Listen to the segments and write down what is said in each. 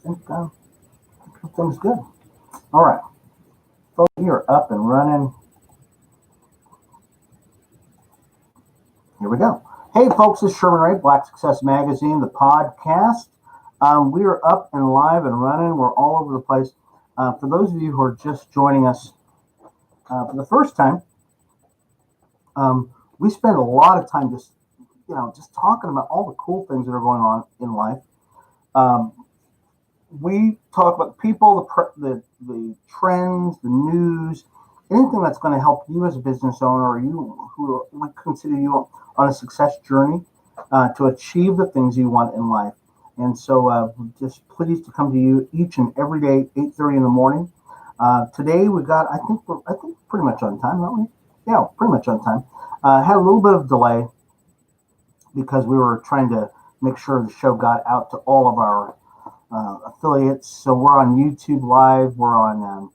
think everything's good. All right, folks, we are up and running. Here we go. Hey, folks, it's Sherman Ray, Black Success Magazine, the podcast. We are up and live and running. We're all over the place. For those of you who are just joining us for the first time, we spend a lot of time just talking about all the cool things that are going on in life. We talk about people, the trends, the news, anything that's going to help you as a business owner or you who would consider you on a success journey to achieve the things you want in life. And so we're just pleased to come to you each and every day, 8:30 in the morning. Today we got, I think pretty much on time, aren't we? Yeah, pretty much on time. Had a little bit of delay because we were trying to make sure the show got out to all of our affiliates. So we're on YouTube Live, we're on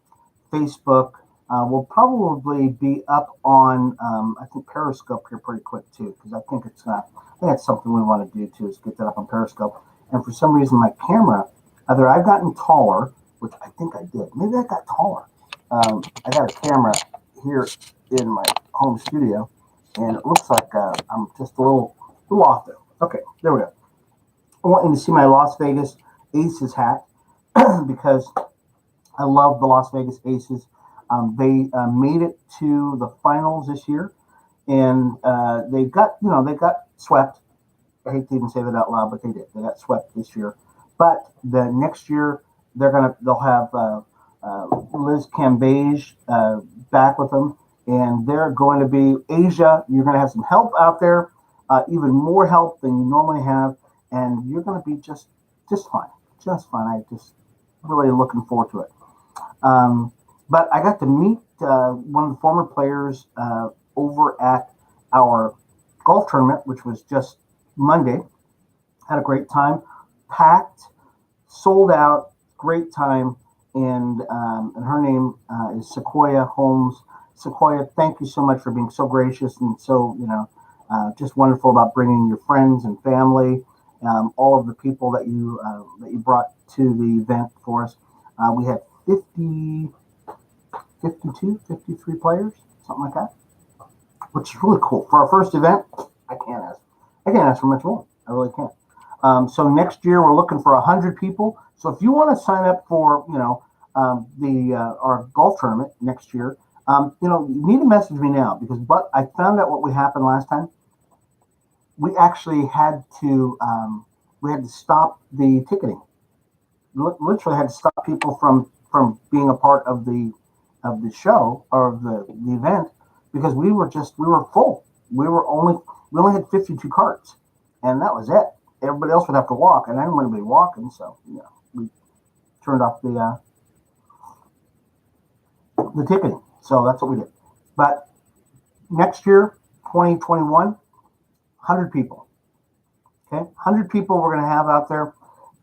Facebook. We'll probably be up on I think Periscope here pretty quick too, because I think that's something we want to do too, is get that up on Periscope. And for some reason, my camera, either I've gotten taller, which I think I did. Maybe I got taller. I got a camera here in my home studio, and it looks like I'm just a little off there. Okay, there we go. I want you to see my Las Vegas Aces hat because I love the Las Vegas Aces. They made it to the finals this year, and they got swept. I hate to even say that out loud, but they did. They got swept this year. But the next year they'll have Liz Cambage back with them, and they're going to be Asia. You're going to have some help out there, even more help than you normally have, and you're going to be just fine, just fine. I just really looking forward to it. But I got to meet one of the former players over at our golf tournament, which was just Monday. Had a great time, packed, sold out, great time, and her name is Sequoia Holmes. Sequoia, thank you so much for being so gracious and so just wonderful about bringing your friends and family, all of the people that you brought to the event for us. We had 53 players, something like that, which is really cool. For our first event, I can't ask for much more. I really can't. So next year, we're looking for 100 people. So if you want to sign up for, our golf tournament next year, you need to message me now but I found out what happened last time. We actually had to stop the ticketing. Literally had to stop people from being a part of the show or of the event because we were full. We only had 52 carts, and that was it. Everybody else would have to walk, and I didn't want to be walking, so we turned off the ticketing. So that's what we did. But next year, 2021, 100 people. Okay, 100 people we're going to have out there,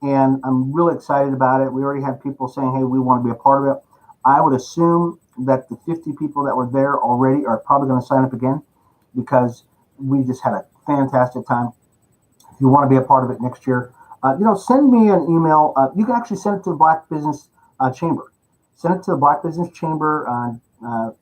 and I'm really excited about it. We already had people saying, "Hey, we want to be a part of it." I would assume that the 50 people that were there already are probably going to sign up again because we just had a fantastic time. If you want to be a part of it next year, send me an email. You can actually send it to the Black Business Chamber. Send it to the Black Business Chamber,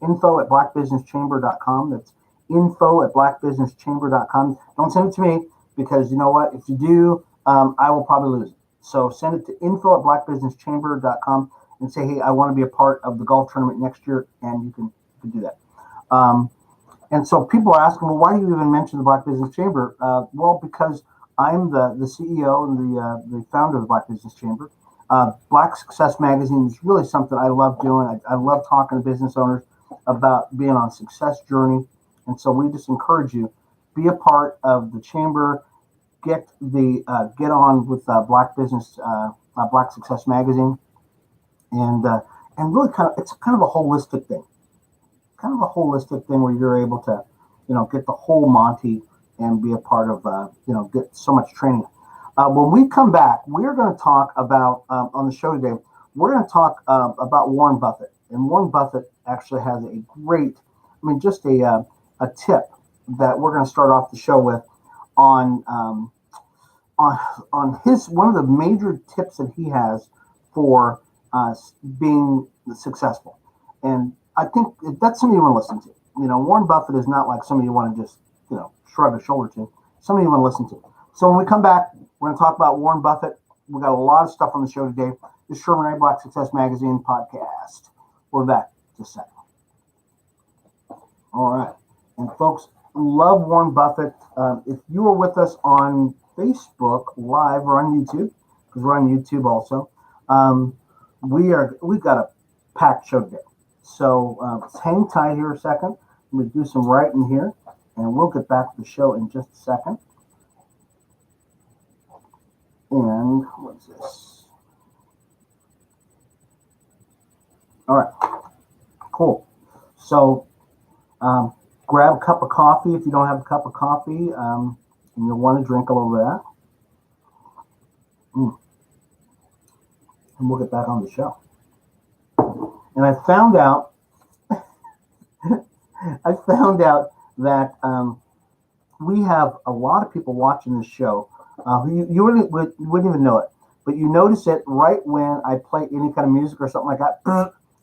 info@blackbusinesschamber.com. That's info@blackbusinesschamber.com. Don't send it to me because you know what? If you do, I will probably lose it. So send it to info@blackbusinesschamber.com and say, hey, I want to be a part of the golf tournament next year, and you can do that. And so people are asking, well, why do you even mention the Black Business Chamber? Well, because I'm the CEO and the founder of the Black Business Chamber. Black Success Magazine is really something I love doing. I love talking to business owners about being on a success journey. And so we just encourage you, be a part of the chamber, get on with Black Success Magazine. And really it's kind of a holistic thing. Where you're able to, get the whole Monty and be a part of, get so much training. When we come back, we're going to talk about, on the show today, we're going to talk about Warren Buffett. And Warren Buffett actually has a great, just a tip that we're going to start off the show with on on his one of the major tips that he has for being successful, and I think that's something you want to listen to. Warren Buffett is not like somebody you want to just shrug a shoulder to. Somebody you want to listen to. So when we come back, we're going to talk about Warren Buffett. We got a lot of stuff on the show today. This Sherman A. Black Success Magazine podcast. We'll be back in just a second. All right, and folks, love Warren Buffett. If you are with us on Facebook Live or on YouTube, because we're on YouTube also, we've got a packed show today. So let's hang tight here a second. Let me do some writing here, and we'll get back to the show in just a second. And what's this? All right, cool. So grab a cup of coffee if you don't have a cup of coffee, and you'll want to drink a little bit of that. And we'll get back on the show. And I found out that we have a lot of people watching this show who you wouldn't even know it, but you notice it right when I play any kind of music or something like that.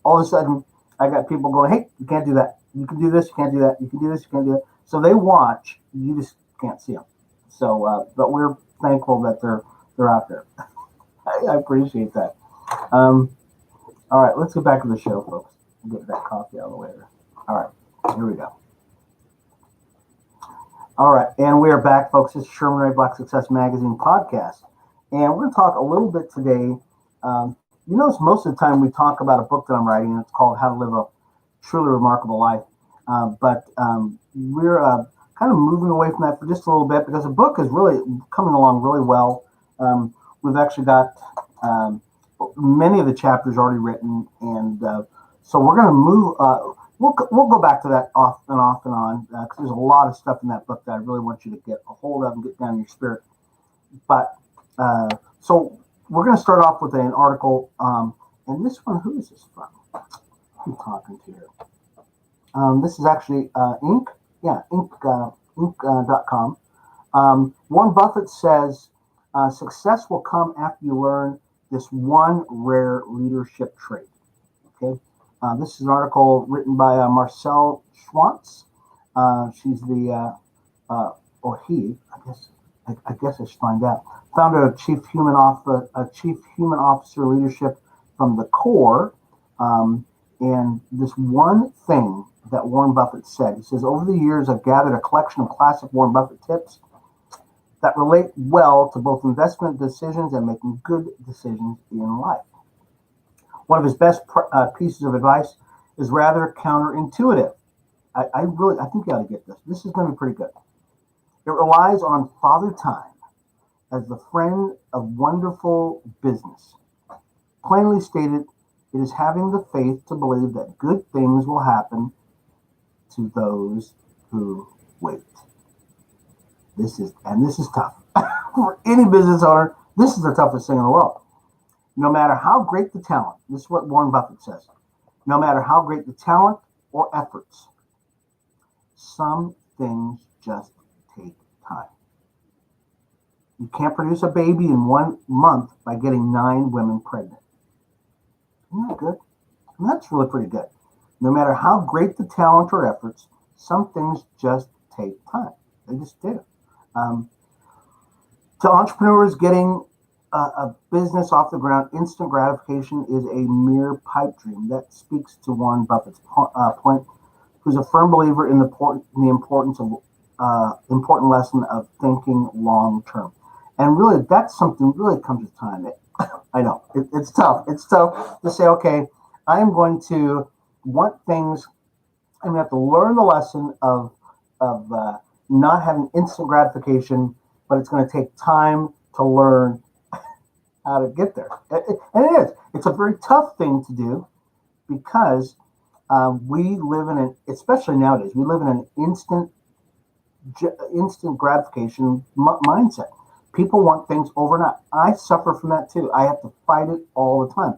All of a sudden, I got people going, "Hey, you can't do that. You can do this. You can't do that. You can do this. You can't do that." So they watch. You just can't see them. So, but we're thankful that they're out there. I appreciate that. All right, let's get back to the show, folks. Get that coffee out of the way there. All right, here we go. All right, and we are back, folks. This is Sherman Ray Black Success Magazine podcast, and we're going to talk a little bit today. You notice most of the time we talk about a book that I'm writing, and it's called How to Live a Truly Remarkable Life. But we're kind of moving away from that for just a little bit because the book is really coming along really well. We've actually got many of the chapters already written, and so we're going to move. We'll go back to that off and on because there's a lot of stuff in that book that I really want you to get a hold of and get down in your spirit. But so we're going to start off with an article, and this one, who is this from? Who I'm talking to here? This is actually Inc. Yeah, Inc.com. Warren Buffett says success will come after you learn this one rare leadership trait. Okay. This is an article written by Marcel Schwantz. She's the, or he, I guess I should find out, founder of Chief Human Officer Leadership from the Core. And this one thing that Warren Buffett said, he says, over the years, I've gathered a collection of classic Warren Buffett tips that relate well to both investment decisions and making good decisions in life. One of his best pieces of advice is rather counterintuitive. I think you ought to get this. This is going to be pretty good. It relies on Father Time as the friend of wonderful business. Plainly stated, it is having the faith to believe that good things will happen to those who wait. This is tough. For any business owner, this is the toughest thing in the world. No matter how great the talent, this is what Warren Buffett says, no matter how great the talent or efforts, some things just take time. You can't produce a baby in 1 month by getting 9 women pregnant. Isn't that good? And that's really pretty good. No matter how great the talent or efforts, some things just take time. They just do. To entrepreneurs, getting a business off the ground, instant gratification is a mere pipe dream. That speaks to Warren Buffett's point, who's a firm believer in the importance of important lesson of thinking long term. And really, that's something really comes with time. I know it's tough. It's tough to say, okay, I am going to want things. I'm going to have to learn the lesson of not having instant gratification, but it's going to take time to learn how to get there. And it is. It's a very tough thing to do because we live in an, especially nowadays, we live in an instant gratification mindset. People want things overnight. I suffer from that too. I have to fight it all the time.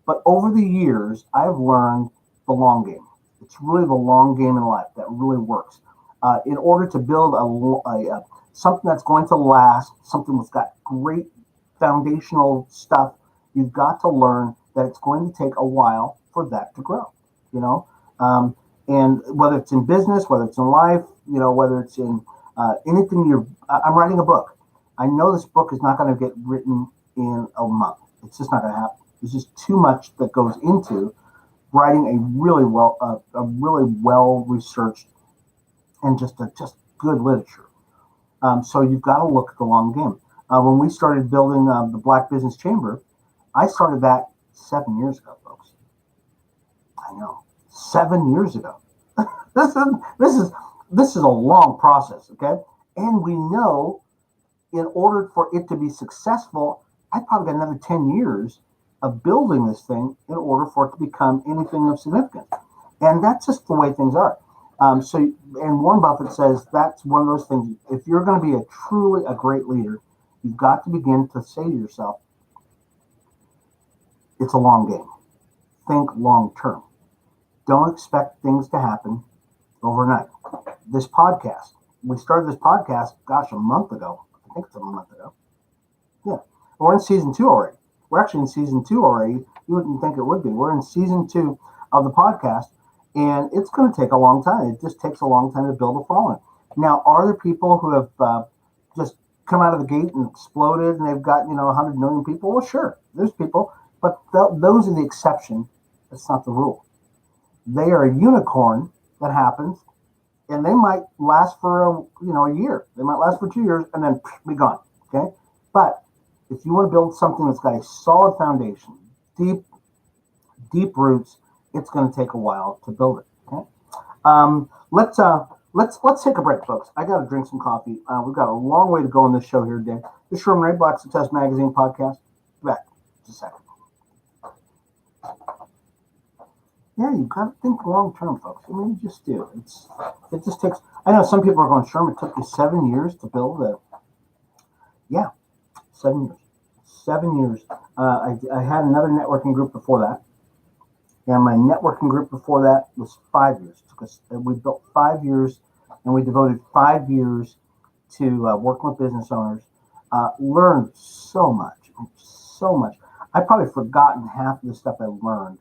But over the years, I've learned the long game. It's really the long game in life that really works. In order to build something that's going to last, something that's got great foundational stuff, you've got to learn that it's going to take a while for that to grow, you know? And whether it's in business, whether it's in life, you know, whether it's in anything I'm writing a book. I know this book is not going to get written in a month. It's just not going to happen. There's just too much that goes into writing a really well researched and just good literature. So you've got to look at the long game. When we started building the Black Business Chamber, I started that 7 years ago, folks. I know, 7 years ago. This is a long process, okay? And we know, in order for it to be successful, I probably got another 10 years of building this thing in order for it to become anything of significance. And that's just the way things are. And Warren Buffett says that's one of those things. If you're going to be truly a great leader, you've got to begin to say to yourself, it's a long game. Think long term. Don't expect things to happen overnight. This podcast, we started this podcast, a month ago. I think it's a month ago. Yeah. We're in season 2 already. We're actually in season 2 already. You wouldn't think it would be. We're in season 2 of the podcast, and it's going to take a long time. It just takes a long time to build a following. Now, are there people who have just come out of the gate and exploded, and they've got 100 million people? Well, sure, there's people, but those are the exception. That's not the rule. They are a unicorn that happens, and they might last for a year. They might last for 2 years and then be gone. Okay, but if you want to build something that's got a solid foundation, deep roots, it's going to take a while to build it. Okay, let's take a break, folks. I got to drink some coffee. We've got a long way to go on this show here today. This is Sherman Ray, Black Success Magazine podcast. Be back in just a second. Yeah, you got to think long term, folks. I mean, you just do. It just takes. I know some people are going, Sherman, it took you 7 years to build a. Yeah, 7 years. 7 years. I had another networking group before that, and my networking group before that was 5 years. It took us. We built 5 years, and we devoted 5 years to working with business owners. Learned so much. I've probably forgotten half of the stuff I learned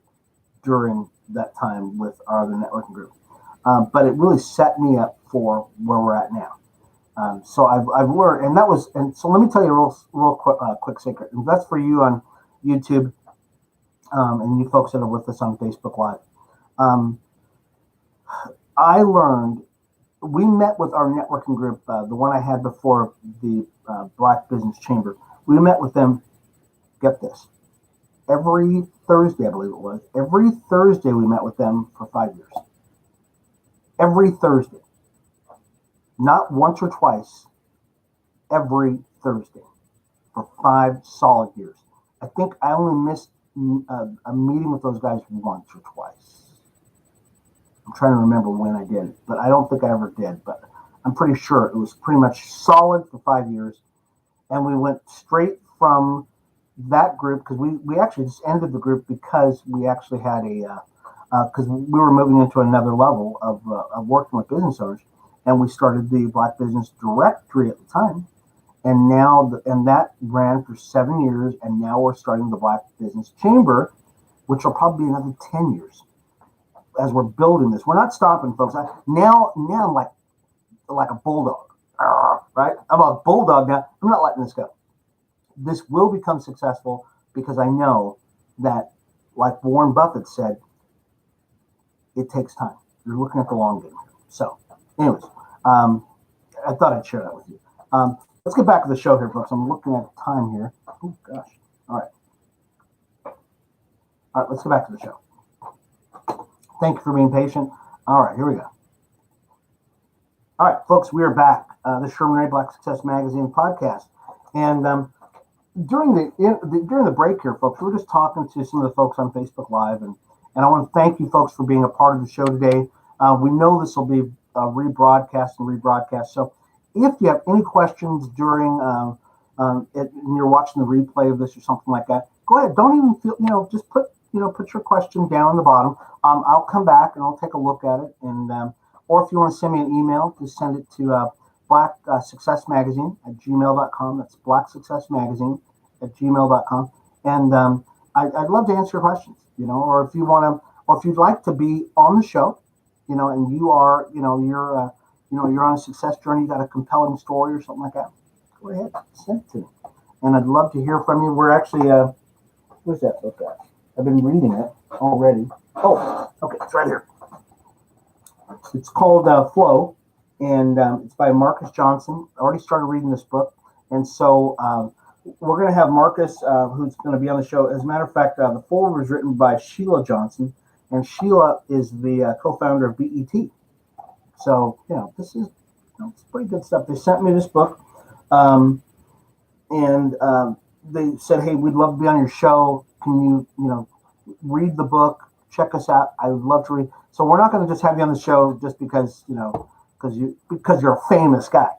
during that time with our other networking group. But it really set me up for where we're at now. So I've learned, and so let me tell you a real quick secret. And that's for you on YouTube, and you folks that are with us on Facebook Live. I learned, we met with our networking group, the one I had before the Black Business Chamber. We met with them, get this, every Thursday, I believe it was. Every Thursday we met with them for 5 years. Every Thursday. Not once or twice. Every Thursday. For 5 solid years. I think I only missed a meeting with those guys once or twice. I'm trying to remember when I did it, but I don't think I ever did. But I'm pretty sure it was pretty much solid for 5 years. And we went straight from that group, because we actually just ended the group because we actually had because we were moving into another level of working with business owners, and we started the Black Business Directory at the time, and that ran for 7 years, and now we're starting the Black Business Chamber, which will probably be another 10 years as we're building this. We're not stopping, folks. Now I'm like a bulldog, right? I'm a bulldog now. I'm not letting this go. This will become successful because I know that, like Warren Buffett said, it takes time. You're looking at the long game. So, anyways, I thought I'd share that with you. Let's get back to the show here, folks. I'm looking at the time here. Oh, gosh. All right, let's get back to the show. Thank you for being patient. All right, here we go. All right, folks, we are back. The Sherman Ray Black Success Magazine podcast. And during the break here, folks, we're just talking to some of the folks on Facebook Live, and I want to thank you folks for being a part of the show today. We know this will be rebroadcast. So if you have any questions during and you're watching the replay of this or something like that, go ahead. Don't even feel, just put your question down on the bottom. I'll come back and I'll take a look at it. And or if you want to send me an email, just send it to Black Success Magazine at gmail.com. That's Black Success Magazine at gmail.com. And I'd love to answer your questions, or if you want to, or if you'd like to be on the show, and you are, you're on a success journey, you got a compelling story or something like that, go ahead, send it to me. And I'd love to hear from you. We're actually, where's that book at? I've been reading it already. Oh, okay, it's right here. It's called Flow, and it's by Marcus Johnson. I already started reading this book, and so we're going to have Marcus, who's going to be on the show. As a matter of fact, the foreword was written by Sheila Johnson, and Sheila is the co-founder of BET. So, this is it's pretty good stuff. They sent me this book, and they said, "Hey, we'd love to be on your show. Can you, read the book? Check us out. I would love to read." So we're not going to just have you on the show just because because you're a famous guy.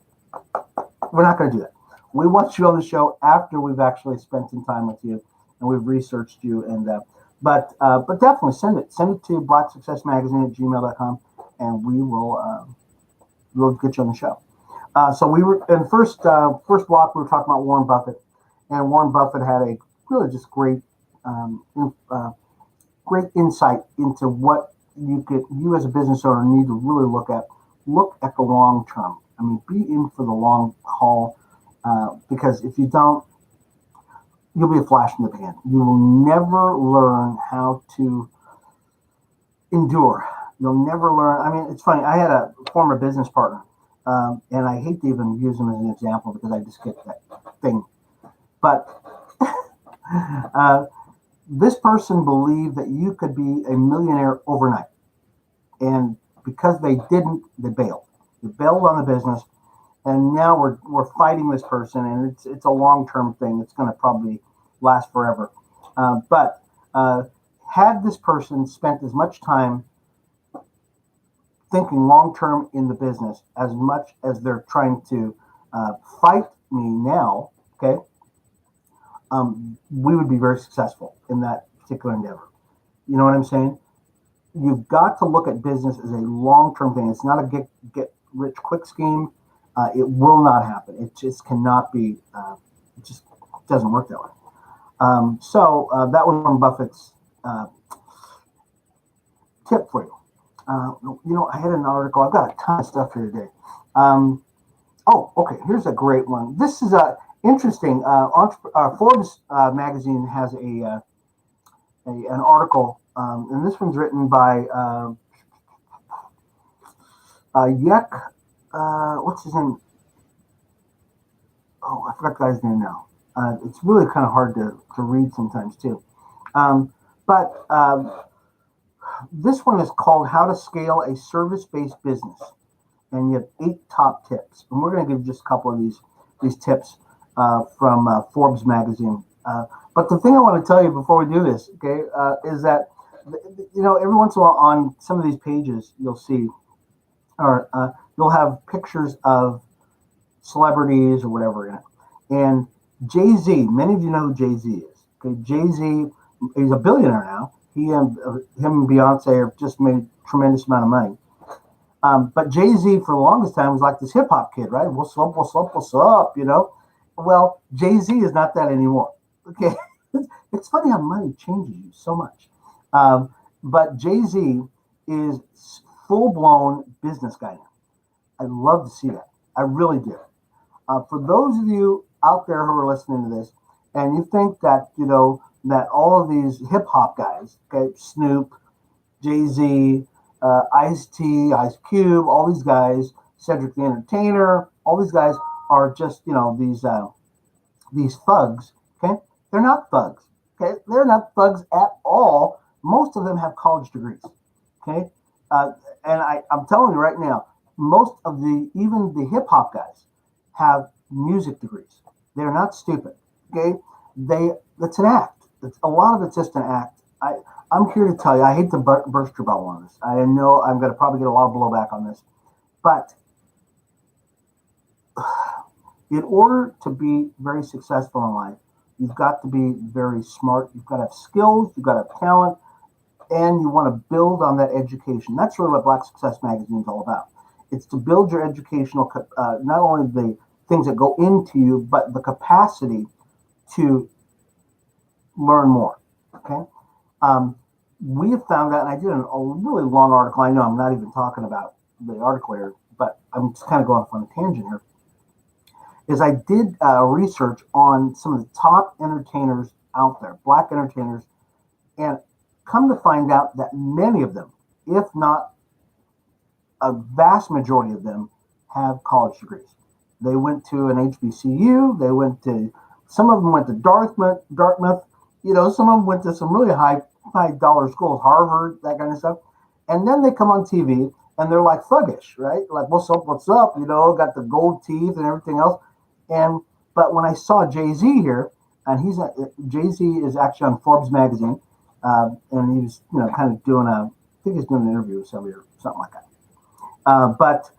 We're not going to do that. We want you on the show after we've actually spent some time with you and we've researched you. And but definitely send it to blacksuccessmagazine@gmail.com, and we'll get you on the show. So we were in first block. We were talking about Warren Buffett, and Warren Buffett had a really just great insight into what you as a business owner need to really look at the long term. I mean, be in for the long haul, because if you don't, you'll be a flash in the pan. You will never learn how to endure. You'll never learn. I mean, it's funny. I had a former business partner, and I hate to even use him as an example because I just get that thing. But this person believed that you could be a millionaire overnight. And because they didn't, they bailed. They bailed on the business. And now we're fighting this person, and it's a long-term thing. It's going to probably last forever. But had this person spent as much time thinking long-term in the business as much as they're trying to fight me now, okay, we would be very successful in that particular endeavor. You know what I'm saying? You've got to look at business as a long-term thing. It's not a get-rich-quick scheme. It will not happen. It just cannot be. It just doesn't work that way. So that was Warren Buffett's tip for you. I had an article. I've got a ton of stuff here today. Okay. Here's a great one. This is interesting. Forbes magazine has an article, and this one's written by Yek. What's his name? Oh, I forgot the guy's name now. It's really kind of hard to read sometimes too. But this one is called "How to Scale a Service-Based Business," and you have 8 top tips. And we're going to give just a couple of these tips from Forbes magazine. But the thing I want to tell you before we do this, okay, is that every once in a while on some of these pages you'll see, or you'll have pictures of celebrities or whatever in it. And Jay-Z, many of you know who Jay-Z is. Okay, Jay-Z, he's a billionaire now. Him and Beyonce have just made a tremendous amount of money. But Jay-Z for the longest time was like this hip hop kid, right? What's up, what's up, what's up, Well, Jay-Z is not that anymore. Okay, it's funny how money changes you so much. But Jay-Z is full-blown business guy now. I love to see that. I really do. For those of you out there who are listening to this, and you think that that all of these hip hop guys, okay, Snoop, Jay-Z, Ice-T, Ice Cube, all these guys, Cedric the Entertainer, all these guys are just these thugs. Okay, they're not thugs. Okay, they're not thugs at all. Most of them have college degrees. Okay, and I'm telling you right now, most of even the hip hop guys have music degrees. They're not stupid. Okay, it's an act. A lot of it's just an act. I'm here to tell you, I hate to burst your bubble on this. I know I'm going to probably get a lot of blowback on this, but in order to be very successful in life, you've got to be very smart. You've got to have skills. You've got to have talent, and you want to build on that education. That's really what Black Success Magazine is all about. It's to build your educational, not only the things that go into you, but the capacity to learn more. Okay. We have found out, and I did a really long article. I know I'm not even talking about the article here, but I'm just kind of going off on a tangent here. Is I did research on some of the top entertainers out there, black entertainers, and come to find out that many of them, if not a vast majority of them, have college degrees. They went to an HBCU. Some of them went to Dartmouth. Some of them went to some really high dollar schools, Harvard, that kind of stuff. And then they come on TV and they're like thuggish, right? Like, what's up? Got the gold teeth and everything else. But when I saw Jay-Z here, and Jay-Z is actually on Forbes magazine, and he was, kind of I think he's doing an interview with somebody or something like that. But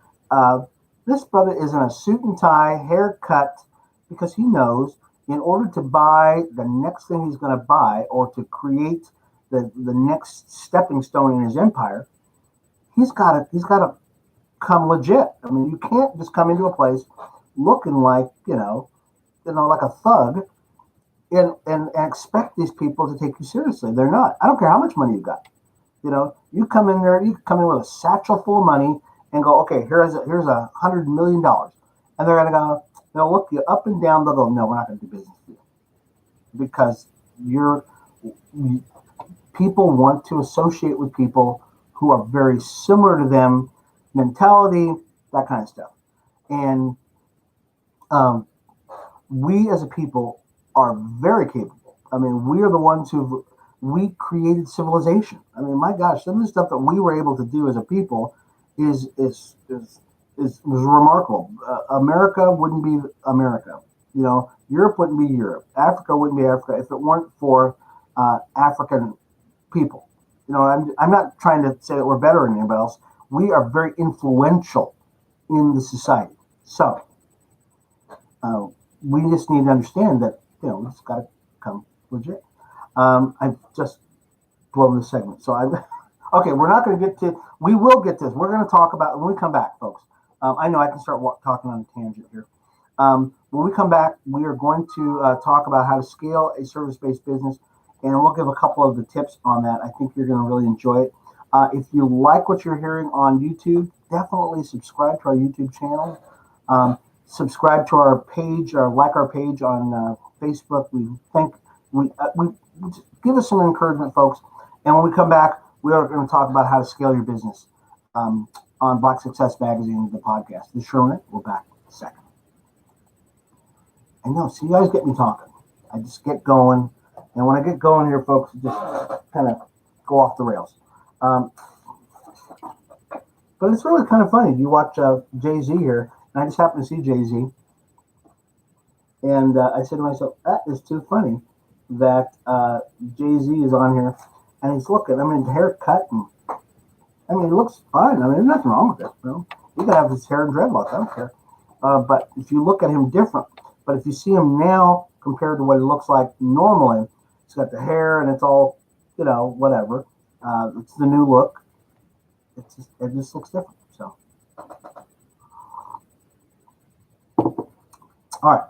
this brother is in a suit and tie, haircut, because he knows in order to buy the next thing he's going to buy or to create the next stepping stone in his empire, he's got to come legit. I mean, you can't just come into a place looking like like a thug and expect these people to take you seriously. They're not. I don't care how much money you got. You come in there, you come in with a satchel full of money and go, okay, here's $100 million, and they're gonna go. They'll look you up and down. They'll go, no, we're not going to do business with you because people want to associate with people who are very similar to them, mentality, that kind of stuff. And we as a people are very capable. I mean, we are the ones we created civilization. I mean, my gosh, some of the stuff that we were able to do as a people is remarkable. America wouldn't be America. Europe wouldn't be Europe. Africa wouldn't be Africa if it weren't for African people. I'm not trying to say that we're better than anybody else. We are very influential in the society. So we just need to understand that, it's got to come legit. I've just blown this segment. So okay, we're not going to get to, we will get this. We're going to talk about, when we come back, folks. I know I can start talking on a tangent here. When we come back, we are going to talk about how to scale a service-based business, and we'll give a couple of the tips on that. I think you're going to really enjoy it. If you like what you're hearing on YouTube, definitely subscribe to our YouTube channel. Subscribe to our page, or like our page on Facebook. We just give us some encouragement, folks. And when we come back, we are going to talk about how to scale your business on Black Success Magazine, the podcast. This is Sherman. We're back in a second. I know, see, you guys get me talking. I just get going. And when I get going here, folks, just kind of go off the rails. But it's really kind of funny. You watch Jay-Z here, and I just happened to see Jay-Z. And I said to myself, that is too funny that Jay-Z is on here, and he's looking. I mean, the haircut, and I mean, it looks fine. I mean, there's nothing wrong with it. He can have his hair and dreadlocks. I don't care. But if you look at him different, but if you see him now compared to what he looks like normally, he's got the hair and it's all, whatever. It's the new look. It just looks different. So, all right.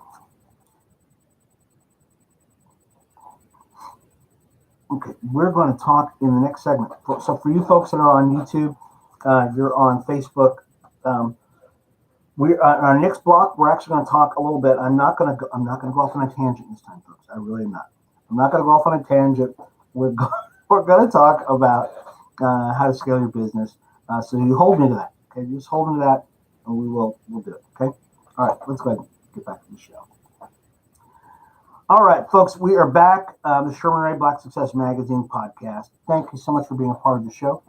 Okay, we're going to talk in the next segment. So for you folks that are on YouTube, you're on Facebook. We're on our next block. We're actually going to talk a little bit. I'm not going to go off on a tangent this time, folks. I really am not. I'm not going to go off on a tangent. We're going to talk about how to scale your business. So you hold me to that. Okay, just hold me to that, and we'll do it. Okay. All right. Let's go ahead and get back to the show. All right, folks, we are back. The Sherman Ray Black Success Magazine podcast. Thank you so much for being a part of the show.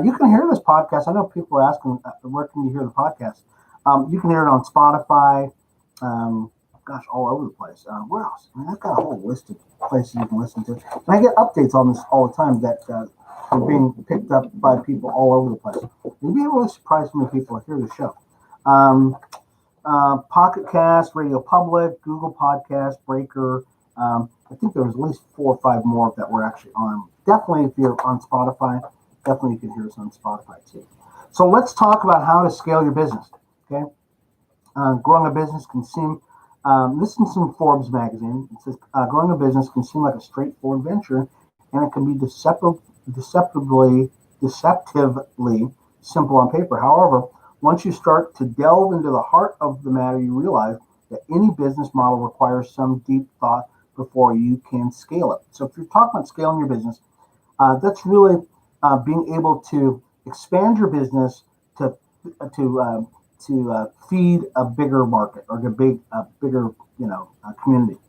You can hear this podcast. I know people are asking, where can you hear the podcast? You can hear it on Spotify, all over the place. Where else? I mean, I've got a whole list of places you can listen to. And I get updates on this all the time that are being picked up by people all over the place. You'll be really surprised how many people hear the show. Pocket Cast, Radio Public, Google Podcast, Breaker. I think there was at least 4 or 5 more that were actually on. Definitely, if you're on Spotify, definitely you can hear us on Spotify too. So let's talk about how to scale your business. Okay, growing a business can seem. This is in Forbes magazine. It says growing a business can seem like a straightforward venture, and it can be deceptively simple on paper. However, once you start to delve into the heart of the matter, you realize that any business model requires some deep thought before you can scale it. So if you're talking about scaling your business, that's really being able to expand your business to feed a bigger market or a bigger community.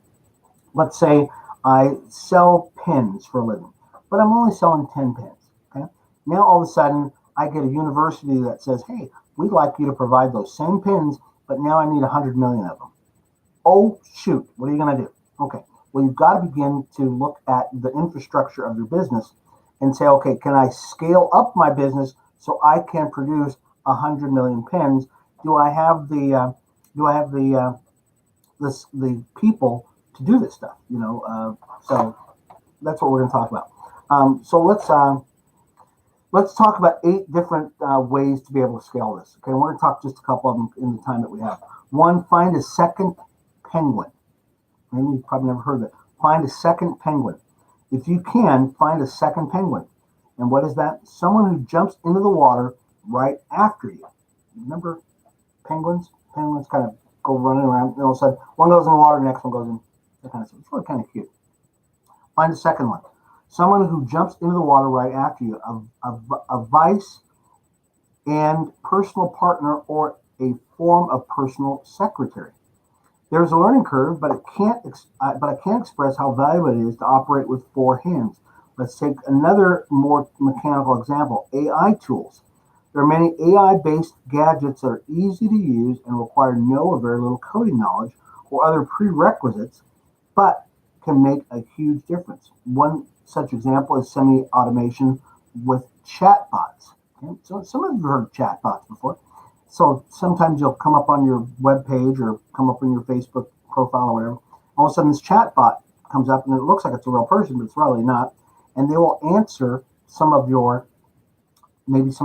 Let's say I sell pens for a living, but I'm only selling 10 pens. Okay. Now all of a sudden I get a university that says, "Hey, we'd like you to provide those same pens, but now I need 100 million of them." Oh shoot, what are you going to do? Okay. Well, you've got to begin to look at the infrastructure of your business and say, okay, can I scale up my business so I can produce 100 million pens? Do I have the people to do this stuff? So that's what we're going to talk about. So let's talk about 8 different ways to be able to scale this. Okay, we're going to talk just a couple of them in the time that we have. 1, find a second penguin. Maybe you've probably never heard of it. Find a second penguin. If you can, find a second penguin. And what is that? Someone who jumps into the water right after you. Remember penguins? Penguins kind of go running around. And all of a sudden, one goes in the water, the next one goes in. That kind of stuff. It's really kind of cute. Find a second one. Someone who jumps into the water right after you. A vice and personal partner or a form of personal secretary. There's a learning curve, but I can't express how valuable it is to operate with 4 hands. Let's take another more mechanical example, AI tools. There are many AI-based gadgets that are easy to use and require no or very little coding knowledge or other prerequisites, but can make a huge difference. One such example is semi-automation with chatbots. Okay? So some of you have heard of chatbots before. So sometimes you'll come up on your web page or come up on your Facebook profile or whatever. All of a sudden this chatbot comes up and it looks like it's a real person, but it's really not. And they will answer some of your most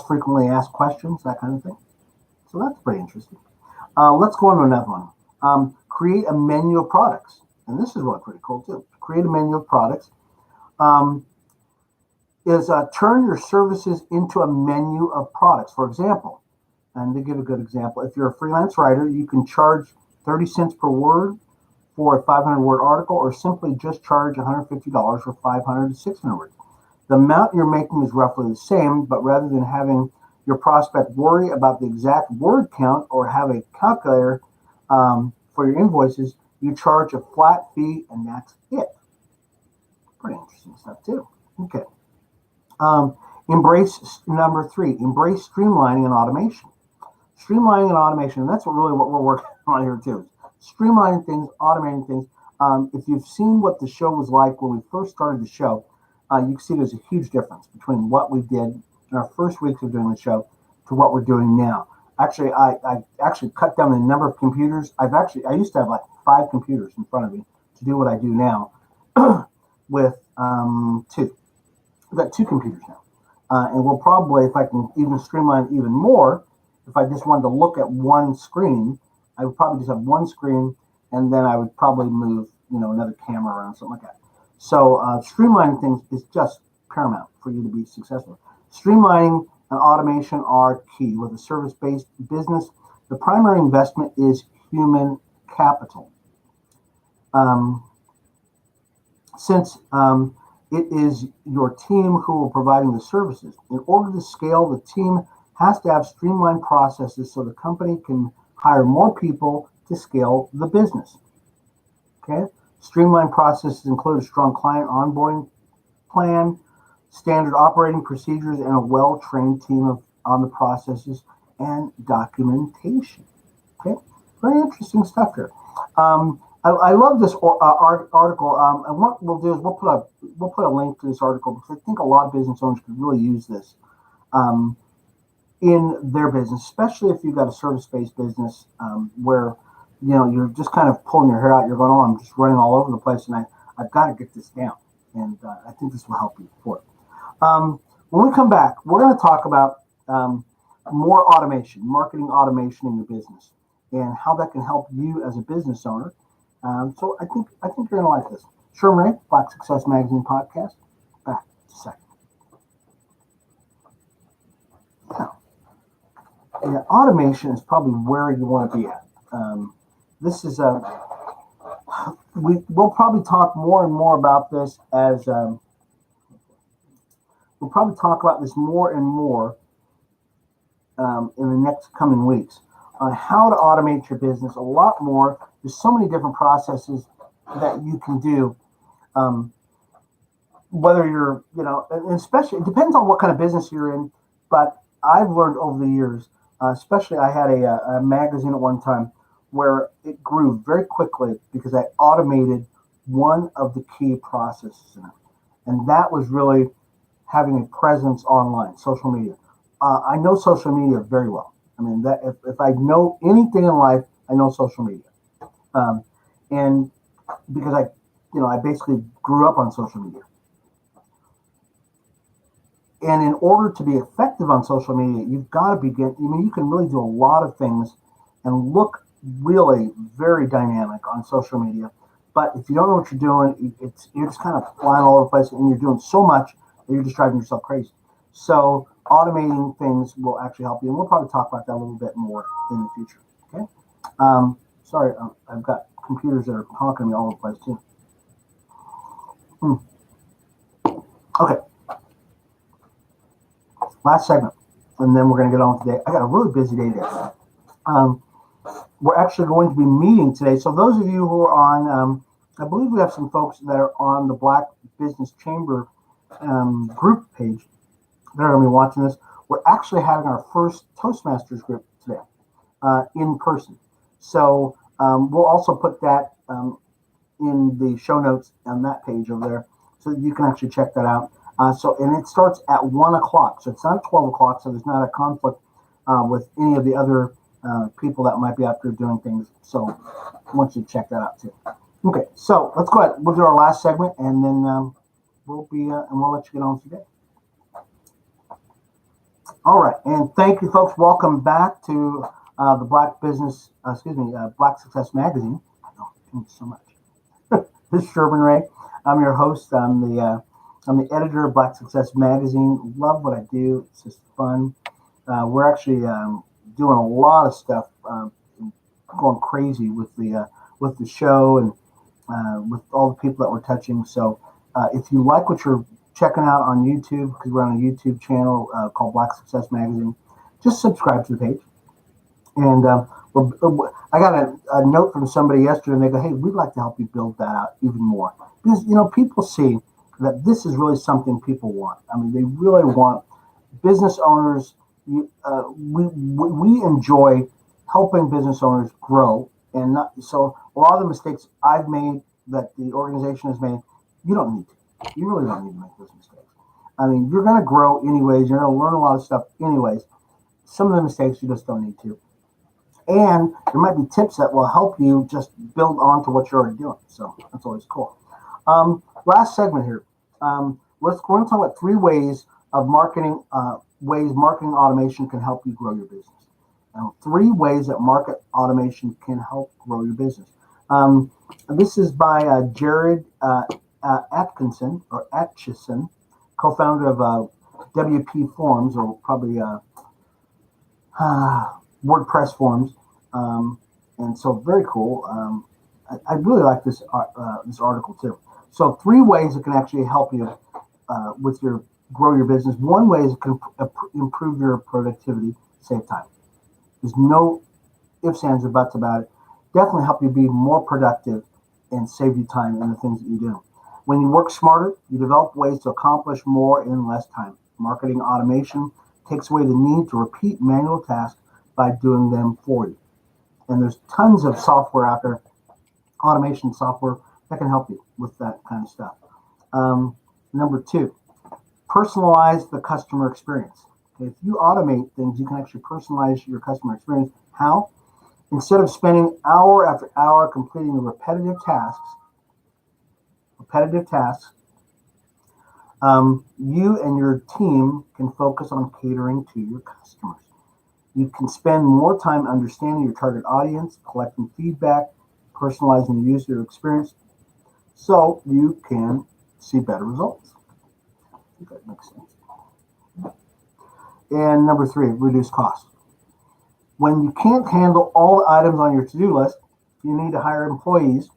frequently asked questions, that kind of thing. So that's pretty interesting. Let's go on to another one. Create a menu of products. And this is really pretty cool too. Create a menu of products. Turn your services into a menu of products. For example, and to give a good example, if you're a freelance writer, you can charge 30 cents per word for a 500-word article, or simply just charge $150 for 500 to 600 words. The amount you're making is roughly the same, but rather than having your prospect worry about the exact word count or have a calculator for your invoices, you charge a flat fee, and that's it. Pretty interesting stuff too. Okay. Embrace number 3. Embrace streamlining and automation. Streamlining and automation, and that's what we're working on here too. Streamlining things, automating things. If you've seen what the show was like when we first started the show, you can see there's a huge difference between what we did in our first weeks of doing the show to what we're doing now. Actually, I actually cut down the number of computers. I used to have like 5 computers in front of me to do what I do now with 2. I've got 2 computers now. And we'll probably, if I can even streamline even more, if I just wanted to look at one screen, I would probably just have one screen, and then I would probably move, another camera around, something like that. So streamlining things is just paramount for you to be successful. Streamlining and automation are key. With a service-based business, the primary investment is human capital. Since it is your team who are providing the services. In order to scale, the team has to have streamlined processes so the company can hire more people to scale the business. Okay? Streamlined processes include a strong client onboarding plan, standard operating procedures, and a well-trained team on the processes and documentation. Okay? Very interesting stuff here. I love this article, and what we'll do is we'll put a link to this article because I think a lot of business owners could really use this in their business, especially if you've got a service-based business where you're just kind of pulling your hair out. You're going, "Oh, I'm just running all over the place, and I've got to get this down." And I think this will help you for it. When we come back, we're going to talk about more automation, marketing automation in your business, and how that can help you as a business owner. So I think you're going to like this. Sherman Ray, Black Success Magazine podcast. Back in a second. Now, yeah, automation is probably where you want to be at. This is a we'll probably talk more and more about this as we'll probably talk about this more and more in the next coming weeks on how to automate your business a lot more. There's so many different processes that you can do. Whether you're, and especially, it depends on what kind of business you're in. But I've learned over the years, especially I had a magazine at one time where it grew very quickly because I automated one of the key processes in it. And that was really having a presence online, social media. I know social media very well. I mean, that if I know anything in life, I know social media. And because I basically grew up on social media. And in order to be effective on social media, you've got to begin. I mean, you can really do a lot of things and look really very dynamic on social media. But if you don't know what you're doing, you're just kind of flying all over the place, and you're doing so much that you're just driving yourself crazy. So automating things will actually help you, and we'll probably talk about that a little bit more in the future. Okay. Sorry, I've got computers that are talking to me all over the place too. Okay. Last segment, and then we're going to get on today. I got a really busy day today. We're actually going to be meeting today. So those of you who are on, I believe we have some folks that are on the Black Business Chamber group page that are going to be watching this. We're actually having our first Toastmasters group today in person. So we'll also put that in the show notes on that page over there, so that you can actually check that out. And it starts at 1 o'clock. So it's not 12 o'clock, so there's not a conflict with any of the other people that might be out there doing things. So I want you to check that out too. Okay, so let's go ahead. We'll do our last segment, and then we'll let you get on today. All right, and thank you, folks. Welcome back to the Black Success Magazine. Oh, thank you so much. This is Sherman Ray. I'm your host. I'm the editor of Black Success Magazine. Love what I do. It's just fun. We're actually doing a lot of stuff, going crazy with the show and with all the people that we're touching. So if you like what you're checking out on YouTube, because we're on a YouTube channel called Black Success Magazine, just subscribe to the page. And I got a note from somebody yesterday, and they go, "Hey, we'd like to help you build that out even more," because people see that this is really something people want. I mean, they really want business owners. We enjoy helping business owners grow, and so a lot of the mistakes I've made, that the organization has made, you don't need to. You really don't need to make those mistakes. I mean, you're going to grow anyways. You're going to learn a lot of stuff anyways. Some of the mistakes you just don't need to. And there might be tips that will help you just build on to what you're already doing. So that's always cool. Last segment here. We're going to talk about 3 ways of marketing automation can help you grow your business. Now, 3 ways that market automation can help grow your business. This is by Jared Atkinson, co-founder of WP Forms, or probably WordPress Forms, and so very cool. I really like this article too. So 3 ways it can actually help you with grow your business. One way is it can improve your productivity, save time. There's no ifs, ands, or buts about it. Definitely help you be more productive and save you time in the things that you do. When you work smarter, you develop ways to accomplish more in less time. Marketing automation takes away the need to repeat manual tasks by doing them for you. And there's tons of software out there, automation software, that can help you with that kind of stuff. Number 2, personalize the customer experience. Okay, if you automate things, you can actually personalize your customer experience. How? Instead of spending hour after hour completing repetitive tasks, You and your team can focus on catering to your customers. You can spend more time understanding your target audience, collecting feedback, personalizing the user experience, so you can see better results. I think that makes sense. And number three, reduce costs. When you can't handle all the items on your to-do list, you need to hire employees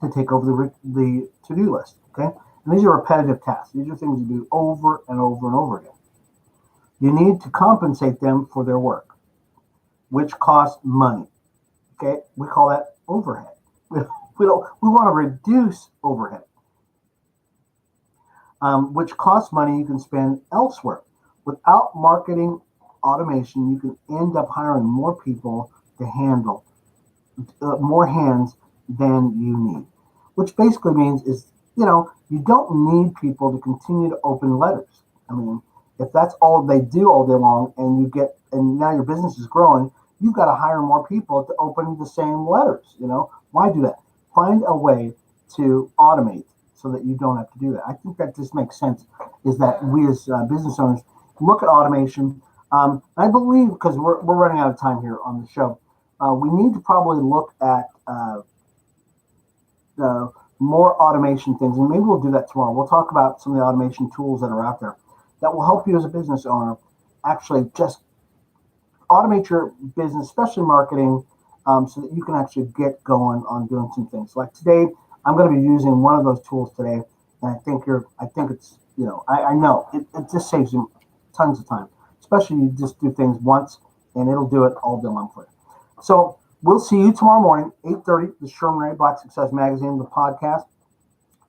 to take over the to-do list. Okay, and these are repetitive tasks. These are things you do over and over and over again. You need to compensate them for their work, which costs money. Okay, we call that overhead. We want to reduce overhead, which costs money you can spend elsewhere. Without marketing automation, you can end up hiring more people to handle more hands than you need, which basically means is, you don't need people to continue to open letters. I mean, if that's all they do all day long and now your business is growing, you've got to hire more people to open the same letters. Why do that? Find a way to automate so that you don't have to do that. I think that just makes sense, is that we as business owners look at automation. I believe, because we're running out of time here on the show, we need to probably look at more automation things, and maybe we'll do that tomorrow. We'll talk about some of the automation tools that are out there that will help you as a business owner actually just automate your business, especially marketing, so that you can actually get going on doing some things. Like today, I'm going to be using one of those tools today, and I think it's, I know it just saves you tons of time, especially you just do things once, and it'll do it all day long for you. So we'll see you tomorrow morning, 8:30, the Sherman Ray Black Success Magazine, the podcast.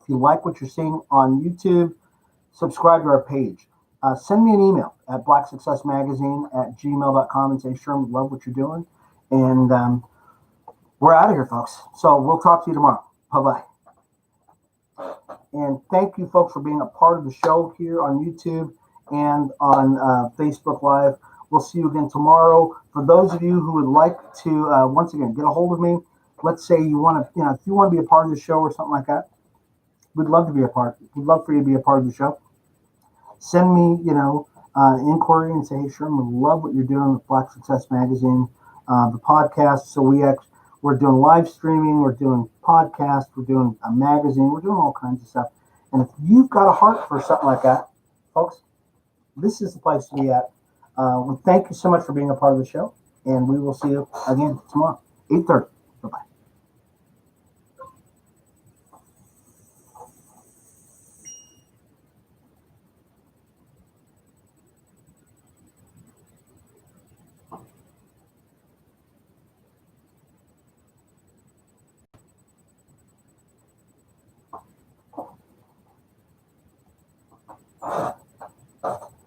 If you like what you're seeing on YouTube, subscribe to our page. Send me an email at blacksuccessmagazine@gmail.com and say, Sherman, love what you're doing. And we're out of here, folks. So we'll talk to you tomorrow. Bye-bye. And thank you, folks, for being a part of the show here on YouTube and on Facebook Live. We'll see you again tomorrow. For those of you who would like to, once again, get a hold of me, let's say you want to, if you want to be a part of the show or something like that, we'd love to be a part. We'd love for you to be a part of the show. Send me, inquiry and say, hey, Sherman, we love what you're doing with Black Success Magazine, the podcast. So we're doing live streaming, we're doing podcasts, we're doing a magazine, we're doing all kinds of stuff. And if you've got a heart for something like that, folks, this is the place to be at. Well, thank you so much for being a part of the show, and we will see you again tomorrow, 8:30. Bye-bye.